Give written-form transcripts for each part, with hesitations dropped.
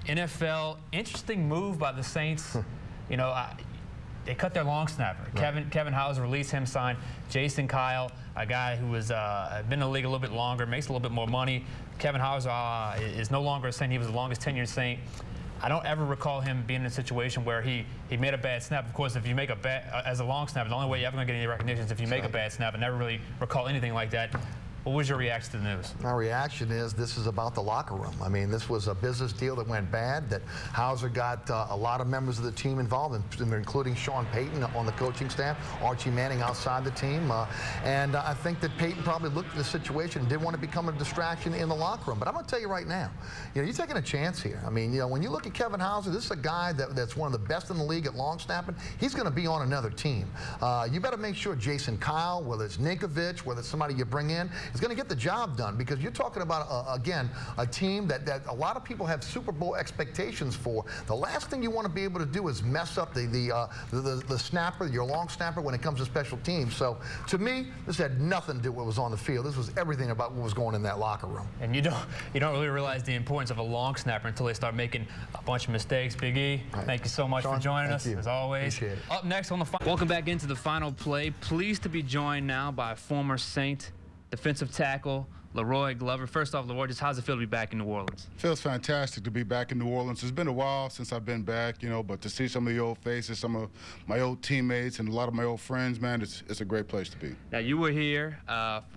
NFL, interesting move by the Saints. You know, they cut their long snapper. Right. Kevin Hauser released him, signed Jason Kyle, a guy who has been in the league a little bit longer, makes a little bit more money. Kevin Hauser is no longer a Saint. He was the longest tenured Saint. I don't ever recall him being in a situation where he made a bad snap. Of course, if you make a bad, as a long snapper, the only way you're ever going to get any recognition is if you make a bad snap. I never really recall anything like that. What was your reaction to the news? My reaction is this is about the locker room. I mean, this was a business deal that went bad, that Hauser got a lot of members of the team involved, including Sean Payton on the coaching staff, Archie Manning outside the team. And I think that Payton probably looked at the situation and didn't want to become a distraction in the locker room. But I'm going to tell you right now, you know, you're taking a chance here. I mean, you know, when you look at Kevin Hauser, this is a guy that's one of the best in the league at long snapping. He's going to be on another team. You better make sure Jason Kyle, whether it's Ninkovich, whether it's somebody you bring in, is going to get the job done, because you're talking about, again, a team that a lot of people have Super Bowl expectations for. The last thing you want to be able to do is mess up the snapper, your long snapper, when it comes to special teams. So, to me, this had nothing to do with what was on the field. This was everything about what was going in that locker room. And you don't really realize the importance of a long snapper until they start making a bunch of mistakes. Big E, right. Thank you so much for joining us, as always. Appreciate it. Up next on the welcome back into the final play. Pleased to be joined now by former Saint defensive tackle L.Glover. First off, Leroy, just how's it feel to be back in New Orleans? Feels fantastic to be back in New Orleans. It's been a while since I've been back, you know, but to see some of the old faces, some of my old teammates, and a lot of my old friends, man, it's a great place to be. Now, you were here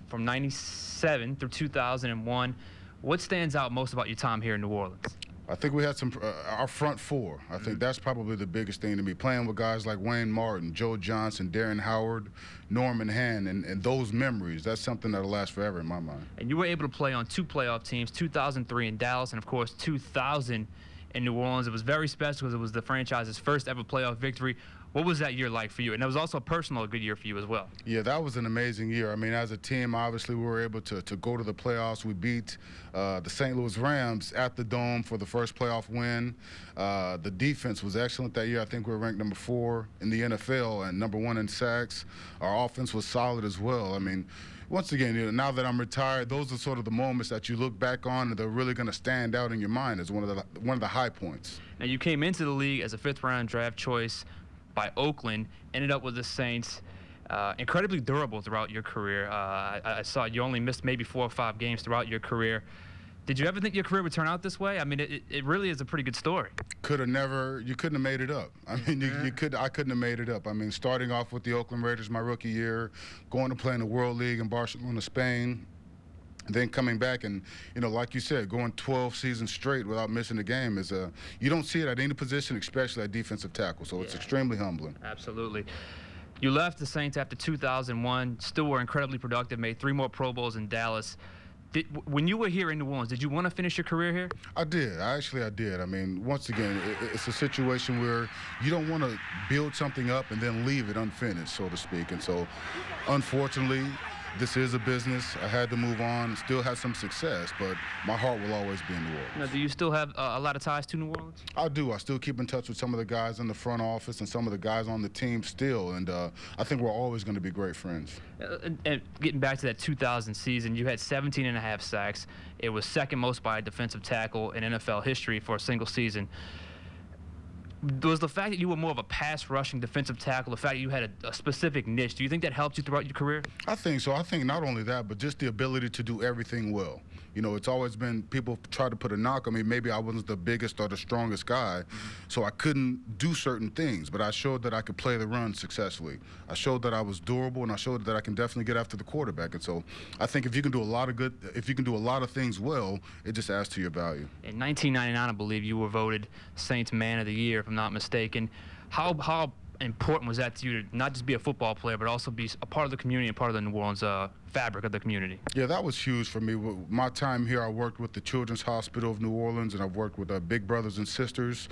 from '97 through 2001. What stands out most about your time here in New Orleans? I think we had our front four. I think that's probably the biggest thing to me. Playing with guys like Wayne Martin, Joe Johnson, Darren Howard, Norman Hand, and those memories, that's something that'll last forever in my mind. And you were able to play on 2 playoff teams, 2003 in Dallas, and of course 2000 in New Orleans. It was very special because it was the franchise's first ever playoff victory. What was that year like for you? And it was also a good year for you as well. Yeah, that was an amazing year. I mean, as a team, obviously, we were able to go to the playoffs. We beat the St. Louis Rams at the Dome for the first playoff win. The defense was excellent that year. I think we were ranked number 4 in the NFL and number 1 in sacks. Our offense was solid as well. I mean, once again, you know, now that I'm retired, those are sort of the moments that you look back on and they're really going to stand out in your mind as one of the high points. Now, you came into the league as a 5th-round draft choice by Oakland, ended up with the Saints. Incredibly durable throughout your career. I saw you only missed maybe 4 or 5 games throughout your career. Did you ever think your career would turn out this way? I mean, it really is a pretty good story. You couldn't have made it up. I mean, I couldn't have made it up. I mean, starting off with the Oakland Raiders my rookie year, going to play in the World League in Barcelona, Spain, then coming back and, you know, like you said, going 12 seasons straight without missing a game is you don't see it at any position, especially at defensive tackle. So it's extremely humbling. Absolutely. You left the Saints after 2001, still were incredibly productive, made 3 more Pro Bowls in Dallas. When you were here in New Orleans, did you want to finish your career here? I did. I did. I mean, once again, it's a situation where you don't want to build something up and then leave it unfinished, so to speak. And so, unfortunately, this is a business. I had to move on. Still had some success, but my heart will always be in New Orleans. Now, do you still have a lot of ties to New Orleans? I do. I still keep in touch with some of the guys in the front office and some of the guys on the team still, and I think we're always going to be great friends. And getting back to that 2000 season, you had 17.5 sacks. It was second most by a defensive tackle in NFL history for a single season. Was the fact that you were more of a pass-rushing defensive tackle, the fact that you had a specific niche, do you think that helped you throughout your career? I think so. I think not only that, but just the ability to do everything well. You know, it's always been people try to put a knock on me. Maybe I wasn't the biggest or the strongest guy, so I couldn't do certain things, but I showed that I could play the run successfully. I showed that I was durable, and I showed that I can definitely get after the quarterback. And so I think if you can do a lot of things well, it just adds to your value. In 1999, I believe you were voted Saints Man of the Year, if I'm not mistaken. How important was that to you to not just be a football player, but also be a part of the community and part of the New Orleans fabric of the community? Yeah, that was huge for me. My time here, I worked with the Children's Hospital of New Orleans, and I've worked with Big Brothers and Sisters,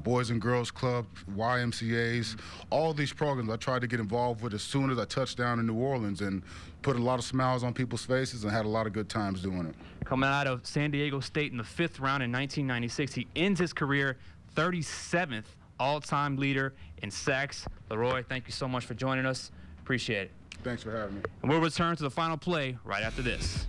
Boys and Girls Club, YMCAs, all these programs I tried to get involved with as soon as I touched down in New Orleans, and put a lot of smiles on people's faces and had a lot of good times doing it. Coming out of San Diego State in the 5th round in 1996, he ends his career 37th all-time leader in sacks. Leroy, thank you so much for joining us. Appreciate it. Thanks for having me. And we'll return to the final play right after this.